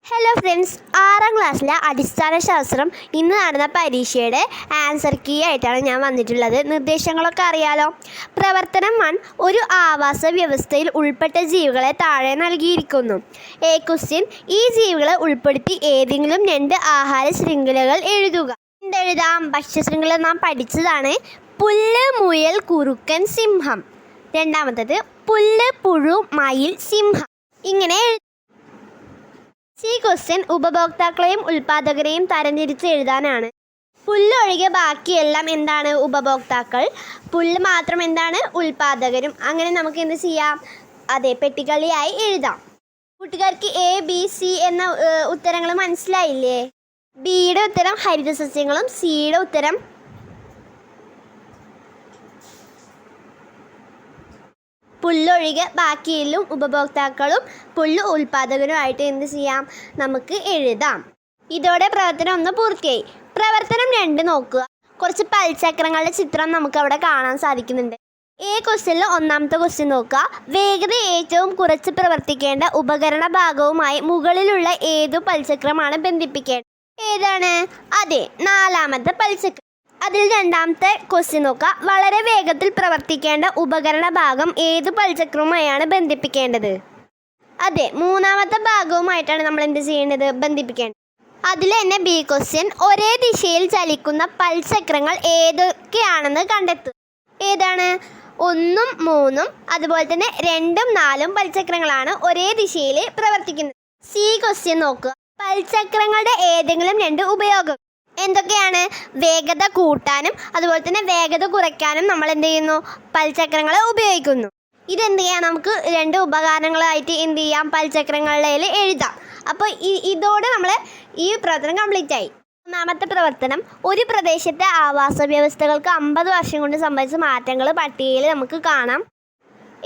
Hello friends, 6ാം ക്ലാസ്സിലെ അടിസ്ഥാന ശാസ്ത്രം ഇന്ന് നടന്ന പരീക്ഷയുടെ ആൻസർ കീ ആയിട്ടാണ് ഞാൻ വന്നിട്ടുള്ളത്. നിർദ്ദേശങ്ങളൊക്കെ അറിയാലോ. പ്രവർത്തനം 1, ഒരു ആവാസ വ്യവസ്ഥയിൽ ഉൾപ്പെട്ട ജീവികളെ താഴെ നൽകിയിരിക്കുന്നു. എ ക്വസ്റ്റ്യൻ, ഈ ജീവികളെ ഉൾപ്പെടുത്തി ഏതെങ്കിലും 2 ആഹാര ശൃംഖലകൾ എഴുതുക. എന്തെഴുതാം? ഭക്ഷ്യശൃംഖല നാം പഠിച്ചതാണ്. പുല്ല്, മുയൽ, കുറുക്കൻ, സിംഹം. രണ്ടാമത്തത് പുല്ല്, പുഴു, മയിൽ, സിംഹം. ഇങ്ങനെ സി ക്വസ്റ്റ്യൻ, ഉപഭോക്താക്കളെയും ഉൽപ്പാദകരെയും തരംതിരിച്ച് എഴുതാനാണ്. പുല്ല് ഒഴികെ ബാക്കിയെല്ലാം എന്താണ്? ഉപഭോക്താക്കൾ. പുല്ല് മാത്രം എന്താണ്? ഉൽപ്പാദകരും. അങ്ങനെ നമുക്ക് എന്ത് ചെയ്യാം? അതെ, പെട്ടികളിയായി എഴുതാം. കൂട്ടുകാർക്ക് എ, ബി, സി എന്ന ഉത്തരങ്ങൾ മനസ്സിലായില്ലേ? ബിയുടെ ഉത്തരം ഹരിതസസ്യങ്ങളും, സിയുടെ ഉത്തരം പുല്ലൊഴികെ ബാക്കിയെല്ലാം ഉപഭോക്താക്കളും പുല്ല് ഉൽപ്പാദകരുമായിട്ട് എന്ത് ചെയ്യാം? നമുക്ക് എഴുതാം. ഇതോടെ പ്രവർത്തനം 1 പൂർത്തിയായി. പ്രവർത്തനം 2 നോക്കുക. കുറച്ച് പൽചക്രങ്ങളുടെ ചിത്രം നമുക്ക് അവിടെ കാണാൻ സാധിക്കുന്നുണ്ട്. എ ക്വസ്റ്റ്യനിൽ ഒന്നാമത്തെ ക്വസ്റ്റ്യൻ നോക്കുക. വേഗത ഏറ്റവും കുറച്ച് പ്രവർത്തിക്കേണ്ട ഉപകരണ ഭാഗവുമായി മുകളിലുള്ള ഏതു പൽചക്രമാണ് ബന്ധിപ്പിക്കേണ്ടത്? ഏതാണ്? അതെ, 4ാമത്തെ പൽചക്രം. അതിൽ രണ്ടാമത്തെ ക്വസ്റ്റ്യൻ നോക്കുക. വളരെ വേഗത്തിൽ പ്രവർത്തിക്കേണ്ട ഉപകരണ ഭാഗം ഏത് പൽചക്രവുമായാണ് ബന്ധിപ്പിക്കേണ്ടത്? അതെ, 3ാമത്തെ ഭാഗവുമായിട്ടാണ് നമ്മൾ എന്ത് ചെയ്യേണ്ടത്? ബന്ധിപ്പിക്കേണ്ടത്. അതിൽ തന്നെ ബി ക്വസ്റ്റ്യൻ, ഒരേ ദിശയിൽ ചലിക്കുന്ന പൽചക്രങ്ങൾ ഏതൊക്കെയാണെന്ന് കണ്ടെത്തുക. ഏതാണ്? 1ഉം 3ഉം അതുപോലെ തന്നെ 2ഉം 4ഉം പൽചക്രങ്ങളാണ് ഒരേ ദിശയിൽ പ്രവർത്തിക്കുന്നത്. സി ക്വസ്റ്റ്യൻ നോക്കുക. പൽചക്രങ്ങളുടെ ഏതെങ്കിലും 2 ഉപയോഗം എന്തൊക്കെയാണ്? വേഗത കൂട്ടാനും അതുപോലെ തന്നെ വേഗത കുറയ്ക്കാനും നമ്മൾ എന്ത് ചെയ്യുന്നു? പൽചക്രങ്ങളെ ഉപയോഗിക്കുന്നു. ഇതെന്ത് ചെയ്യാം? നമുക്ക് 2 ഉപകരണങ്ങളായിട്ട് എന്ത് ചെയ്യാം? പൽചക്രങ്ങളിൽ എഴുതാം. അപ്പോൾ ഇതോടെ നമ്മൾ ഈ പ്രവർത്തനം കംപ്ലീറ്റ് ആയി. 1ാമത്തെ പ്രവർത്തനം, ഒരു പ്രദേശത്തെ ആവാസ വ്യവസ്ഥകൾക്ക് 50 വർഷം കൊണ്ട് സംഭവിച്ച മാറ്റങ്ങൾ പട്ടികയിൽ നമുക്ക് കാണാം.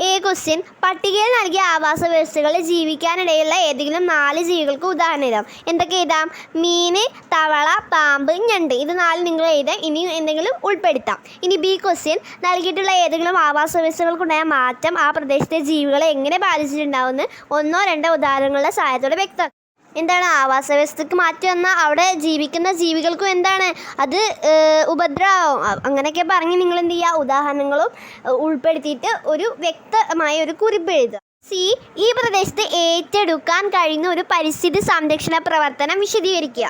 എ ക്വസ്റ്റ്യൻ, പട്ടികയിൽ നൽകിയ ആവാസ വ്യവസ്ഥകളിൽ ജീവിക്കാനിടയുള്ള ഏതെങ്കിലും 4 ജീവികൾക്ക് ഉദാഹരണം എഴുതാം. എന്തൊക്കെ എഴുതാം? മീന്, തവള, പാമ്പ്, ഞണ്ട്. ഇത് 4 നിങ്ങൾ എഴുതാം. ഇനി എന്തെങ്കിലും ഉൾപ്പെടുത്താം. ഇനി ബി ക്വസ്റ്റ്യൻ, നൽകിയിട്ടുള്ള ഏതെങ്കിലും ആവാസ വ്യവസ്ഥകൾക്കുണ്ടായ മാറ്റം ആ പ്രദേശത്തെ ജീവികളെ എങ്ങനെ ബാധിച്ചിട്ടുണ്ടാവുമെന്ന് 1ഓ 2ഓ ഉദാഹരണങ്ങളുടെ സഹായത്തോടെ വ്യക്തമാക്കാം. എന്താണ്? ആവാസ വ്യവസ്ഥയ്ക്ക് മാറ്റം വന്നാൽ അവിടെ ജീവിക്കുന്ന ജീവികൾക്കും എന്താണ്? അത് ഉപദ്രവം. അങ്ങനെയൊക്കെ പറഞ്ഞ് നിങ്ങൾ എന്ത് ചെയ്യുക? ഉദാഹരണങ്ങളും ഉൾപ്പെടുത്തിയിട്ട് ഒരു വ്യക്തമായ ഒരു കുറിപ്പ് എഴുതുക. സി, ഈ പ്രദേശത്ത് ഏറ്റെടുക്കാൻ കഴിയുന്ന ഒരു പരിസ്ഥിതി സംരക്ഷണ പ്രവർത്തനം വിശദീകരിക്കുക.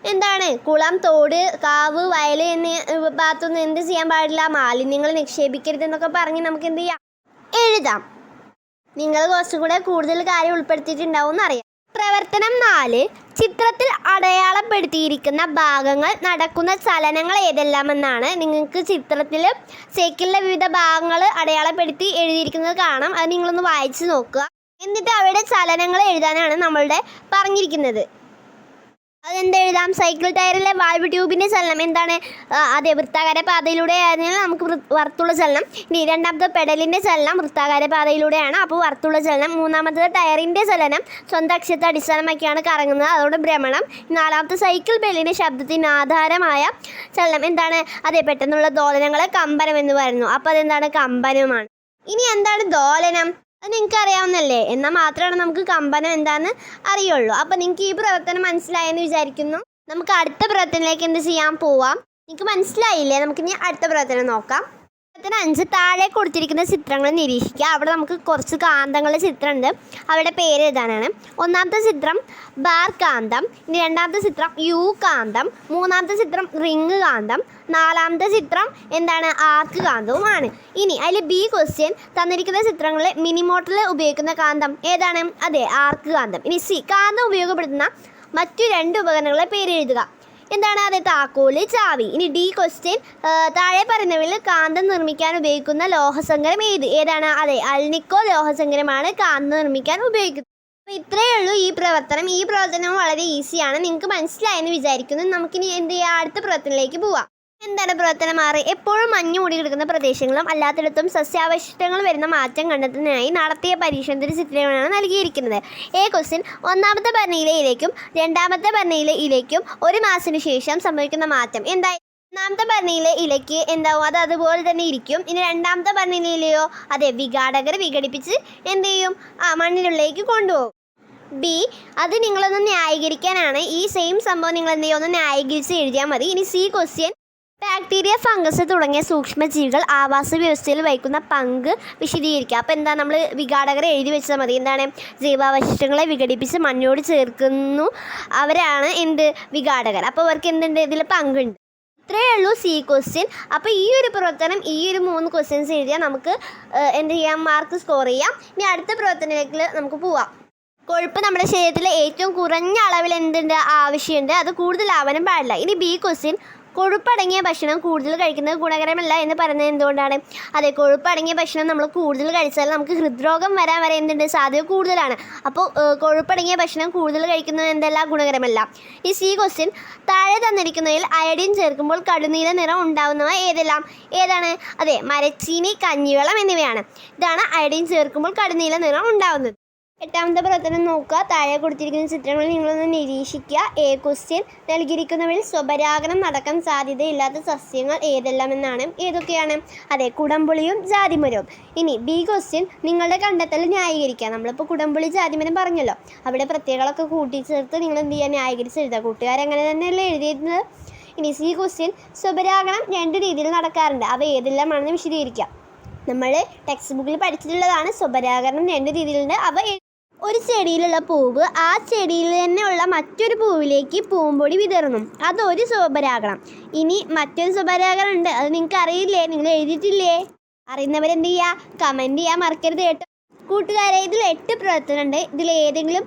എന്താണ്? കുളം, തോട്, കാവ്, വയൽ എന്നീ ഭാഗത്തൊന്നും എന്ത് ചെയ്യാൻ പാടില്ല? മാലിന്യങ്ങൾ നിക്ഷേപിക്കരുത് എന്നൊക്കെ പറഞ്ഞ് നമുക്ക് എന്ത് ചെയ്യാം? എഴുതാം. നിങ്ങൾ കുറച്ചും കൂടെ കൂടുതൽ കാര്യം ഉൾപ്പെടുത്തിയിട്ടുണ്ടാവും എന്നറിയാം. പ്രവർത്തനം 4, ചിത്രത്തിൽ അടയാളപ്പെടുത്തിയിരിക്കുന്ന ഭാഗങ്ങൾ നടക്കുന്ന ചലനങ്ങൾ ഏതെല്ലാമെന്നാണ്. നിങ്ങൾക്ക് ചിത്രത്തിൽ സൈക്കിളിലെ വിവിധ ഭാഗങ്ങൾ അടയാളപ്പെടുത്തി എഴുതിയിരിക്കുന്നത് കാണാം. അത് നിങ്ങളൊന്ന് വായിച്ച് നോക്കുക. എന്നിട്ട് അവയുടെ ചലനങ്ങൾ എഴുതാനാണ് നമ്മളുടെ പറഞ്ഞിരിക്കുന്നത്. അതെന്തെഴുതാം? സൈക്കിൾ ടയറിലെ വാൽവ് ട്യൂബിൻ്റെ ചലനം എന്താണ്? അതെ, വൃത്താകാര പാതയിലൂടെ ആയിരുന്നാൽ നമുക്ക് വർത്തുള്ള ചലനം. ഇനി 2ാമത്തെ പെഡലിൻ്റെ ചലനം വൃത്താകാര പാതയിലൂടെയാണ്, അപ്പോൾ വർത്തുള്ള ചലനം. 3ാമത്തെ ടയറിൻ്റെ ചലനം സ്വന്തം അക്ഷത്തെ അടിസ്ഥാനമാക്കിയാണ് കറങ്ങുന്നത്, അതുകൊണ്ട് ഭ്രമണം. 4ാമത്തെ സൈക്കിൾ ബെല്ലിൻ്റെ ശബ്ദത്തിന് ആധാരമായ ചലനം എന്താണ്? അതെ, പെട്ടെന്നുള്ള ദോലനങ്ങളെ കമ്പനം എന്ന് പറയുന്നു. അപ്പോൾ അതെന്താണ്? കമ്പനമാണ്. ഇനി എന്താണ് ദോലനം? അത് നിങ്ങൾക്ക് അറിയാവുന്നല്ലേ? എന്നാൽ മാത്രമാണ് നമുക്ക് കമ്പനം എന്താണെന്ന് അറിയുള്ളൂ. അപ്പോൾ നിങ്ങൾക്ക് ഈ പ്രവർത്തനം മനസ്സിലായെന്ന് വിചാരിക്കുന്നു. നമുക്ക് അടുത്ത പ്രവർത്തനത്തിലേക്ക് എന്ത് ചെയ്യാൻ പോവാം? നിങ്ങൾക്ക് മനസ്സിലായില്ലേ? നമുക്കിനി അടുത്ത പ്രവർത്തനം നോക്കാം. പ്രവർത്തനം 5, താഴെ കൊടുത്തിരിക്കുന്ന ചിത്രങ്ങൾ നിരീക്ഷിക്കുക. അവിടെ നമുക്ക് കുറച്ച് കാന്തങ്ങളുടെ ചിത്രമുണ്ട്. അവരുടെ പേര് എഴുതാനാണ്. 1ാമത്തെ ചിത്രം ബാർ കാന്തം, ഇനി 2ാമത്തെ ചിത്രം യു കാന്തം, 3ാമത്തെ ചിത്രം റിങ് കാന്തം, 4ാമത്തെ ചിത്രം എന്താണ്? ആർക്ക് കാന്തവുമാണ്. ഇനി അതിൽ ബി ക്വസ്റ്റ്യൻ, തന്നിരിക്കുന്ന ചിത്രങ്ങളിൽ മിനിമോട്ടറിൽ ഉപയോഗിക്കുന്ന കാന്തം ഏതാണ്? അതെ, ആർക്ക് കാന്തം. ഇനി സി, കാന്തം ഉപയോഗപ്പെടുത്തുന്ന മറ്റു 2 ഉപകരണങ്ങളെ പേര് എഴുതുക. എന്താണ്? അത് താക്കോല്, ചാവി. ഇനി ഡി ക്വസ്റ്റ്യൻ, താഴെ പറയുന്നവയിൽ കാന്തം നിർമ്മിക്കാൻ ഉപയോഗിക്കുന്ന ലോഹസങ്കരം ഏതാണ്? അതെ, അൽനിക്കോ ലോഹസങ്കരമാണ് കാന്തം നിർമ്മിക്കാൻ ഉപയോഗിക്കുന്നത്. അപ്പോൾ ഇത്രയേ ഉള്ളൂ ഈ പ്രവർത്തനം. ഈ പ്രവർത്തനം വളരെ ഈസിയാണ്. നിങ്ങൾക്ക് മനസ്സിലായെന്ന് വിചാരിക്കുന്നു. നമുക്കിനി എന്ത് ചെയ്യാം? അടുത്ത പ്രവർത്തനത്തിലേക്ക് പോവാം. എന്താണ് പ്രവർത്തനം 6? എപ്പോഴും മഞ്ഞ് മൂടി കിടക്കുന്ന പ്രദേശങ്ങളും അല്ലാത്തിടത്തും സസ്യാവശിഷ്ടങ്ങൾ വരുന്ന മാറ്റം കണ്ടെത്തുന്നതിനായി നടത്തിയ പരീക്ഷണത്തിൻ്റെ ചിത്രമാണ് നൽകിയിരിക്കുന്നത്. എ ക്വസ്റ്റ്യൻ, 1ാമത്തെ ഭരണിയിലെ ഇലയ്ക്കും 2ാമത്തെ ഭരണിയിലെ ഇലയ്ക്കും 1 മാസത്തിന് ശേഷം സംഭവിക്കുന്ന മാറ്റം എന്തായി? 1ാമത്തെ ഭരണിയിലെ ഇലയ്ക്ക് എന്താവും? അത് അതുപോലെ തന്നെ ഇരിക്കും. ഇനി 2ാമത്തെ ഭരണിയിലെ ഇലയോ? അതെ, വിഘാടകർ വിഘടിപ്പിച്ച് എന്ത് ചെയ്യും? മണ്ണിനുള്ളിലേക്ക് കൊണ്ടുപോകും. ബി, അത് നിങ്ങളൊന്ന് ന്യായീകരിക്കാനാണ്. ഈ സെയിം സംഭവം നിങ്ങൾ എന്ത് ചെയ്യുക, ഒന്ന് ന്യായീകരിച്ച് എഴുതിയാൽ മതി. ഇനി സി ക്വസ്റ്റ്യൻ, ബാക്ടീരിയ, ഫംഗസ് തുടങ്ങിയ സൂക്ഷ്മജീവികൾ ആവാസ വ്യവസ്ഥയിൽ വഹിക്കുന്ന പങ്ക് വിശദീകരിക്കുക. അപ്പോൾ എന്താ, നമ്മൾ വിഘാടകരെ എഴുതി വെച്ചാൽ മതി. എന്താണ്, ജൈവാവശിഷ്ടങ്ങളെ വിഘടിപ്പിച്ച് മണ്ണോട് ചേർക്കുന്നു, അവരാണ് എന്ത്, വിഘാടകർ. അപ്പോൾ അവർക്ക് എന്തുണ്ട്, ഇതിൽ പങ്കുണ്ട്. ഇത്രയേ ഉള്ളൂ സി ക്വസ്റ്റ്യൻ. അപ്പോൾ ഈ ഒരു പ്രവർത്തനം, ഈ ഒരു 3 ക്വസ്റ്റ്യൻസ് എഴുതിയാൽ നമുക്ക് എന്ത് ചെയ്യാം, മാർക്ക് സ്കോർ ചെയ്യാം. ഇനി അടുത്ത പ്രവർത്തനത്തിലേക്ക് നമുക്ക് പോവാം. കൊഴുപ്പ് നമ്മുടെ ശരീരത്തിൽ ഏറ്റവും കുറഞ്ഞ അളവിൽ എന്തുണ്ട്, ആവശ്യമുണ്ട്, അത് കൂടുതലാവാനും പാടില്ല. ഇനി ബി ക്വസ്റ്റ്യൻ, കൊഴുപ്പടങ്ങിയ ഭക്ഷണം കൂടുതൽ കഴിക്കുന്നത് ഗുണകരമല്ല എന്ന് പറയുന്നത് എന്തുകൊണ്ടാണ്? അതെ, കൊഴുപ്പടങ്ങിയ ഭക്ഷണം നമ്മൾ കൂടുതൽ കഴിച്ചാൽ നമുക്ക് ഹൃദ്രോഗം വരാൻ വരെ എന്തുണ്ട്, സാധ്യത കൂടുതലാണ്. അപ്പോൾ കൊഴുപ്പടങ്ങിയ ഭക്ഷണം കൂടുതൽ കഴിക്കുന്നത് എന്തല്ല, ഗുണകരമല്ല. ഈ സി ക്വസ്റ്റ്യൻ, താഴെ തന്നിരിക്കുന്നതിൽ അയഡിൻ ചേർക്കുമ്പോൾ കടുനീല നിറം ഉണ്ടാകുന്നവ ഏതാണ്? അതെ, മരച്ചീനി, കഞ്ഞിവെള്ളം എന്നിവയാണ്. ഇതാണ് അയഡിൻ ചേർക്കുമ്പോൾ കടുനീല നിറം ഉണ്ടാകുന്നത്. എട്ടാമത്തെ പ്രവർത്തനം നോക്കുക. താഴെ കൊടുത്തിരിക്കുന്ന ചിത്രങ്ങൾ നിങ്ങളൊന്ന് നിരീക്ഷിക്കുക. എ ക്വസ്റ്റ്യൻ, നൽകിയിരിക്കുന്നവയിൽ സ്വപരാഗനം നടക്കാൻ സാധ്യതയില്ലാത്ത സസ്യങ്ങൾ ഏതെല്ലാമെന്നാണ്? ഏതൊക്കെയാണ്? അതെ, കുടംപുളിയും ജാതിമരവും. ഇനി ബി ക്വസ്റ്റ്യൻ, നിങ്ങളുടെ കണ്ടെത്തൽ ന്യായീകരിക്കുക. നമ്മളിപ്പോൾ കുടംപുളി, ജാതിമരം പറഞ്ഞല്ലോ, അവിടെ പ്രത്യേകങ്ങളൊക്കെ കൂട്ടിച്ചേർത്ത് നിങ്ങൾ എന്ത് ചെയ്യുക, ന്യായീകരിച്ച് എഴുതുക. കൂട്ടുകാരങ്ങനെ തന്നെയല്ലേ എഴുതിയിരുന്നത്. ഇനി സി ക്വസ്റ്റ്യൻ, സ്വപരാഗണം 2 രീതിയിൽ നടക്കാറുണ്ട്, അവ ഏതെല്ലാമാണെന്ന് വിശദീകരിക്കുക. നമ്മൾ ടെക്സ്റ്റ് ബുക്കിൽ പഠിച്ചിട്ടുള്ളതാണ്. സ്വപരാഗണം 2 രീതിയിലുണ്ട്. അവ ഒരു ചെടിയിലുള്ള പൂവ് ആ ചെടിയിൽ തന്നെ ഉള്ള മറ്റൊരു പൂവിലേക്ക് പൂമ്പൊടി വിതറുന്നു, അതൊരു സ്വപരാഗണം. ഇനി മറ്റൊരു സ്വപരാഗണം ഉണ്ട്, അത് നിങ്ങൾക്ക് അറിയില്ലേ, നിങ്ങൾ എഴുതിയിട്ടില്ലേ? അറിയുന്നവരെന്ത് ചെയ്യുക, കമൻറ്റ് ചെയ്യാൻ മറക്കരുത് കേട്ടോ. കൂട്ടുകാരെ, ഇതിൽ 8 പ്രവർത്തനമുണ്ട്. ഇതിലേതെങ്കിലും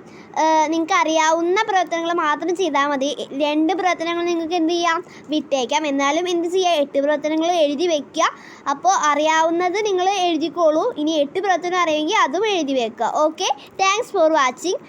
നിങ്ങൾക്ക് അറിയാവുന്ന പ്രവർത്തനങ്ങൾ മാത്രം ചെയ്താൽ മതി. 2 പ്രവർത്തനങ്ങൾ നിങ്ങൾക്ക് എന്ത് ചെയ്യാം, വിട്ടേക്കാം. എന്നാലും എന്ത് ചെയ്യുക, 8 പ്രവർത്തനങ്ങൾ എഴുതി വയ്ക്കുക. അപ്പോൾ അറിയാവുന്നത് നിങ്ങൾ എഴുതിക്കോളൂ. ഇനി 8 പ്രവർത്തനം അറിയുമെങ്കിൽ അതും എഴുതി വെക്കുക. Okay, thanks for watching.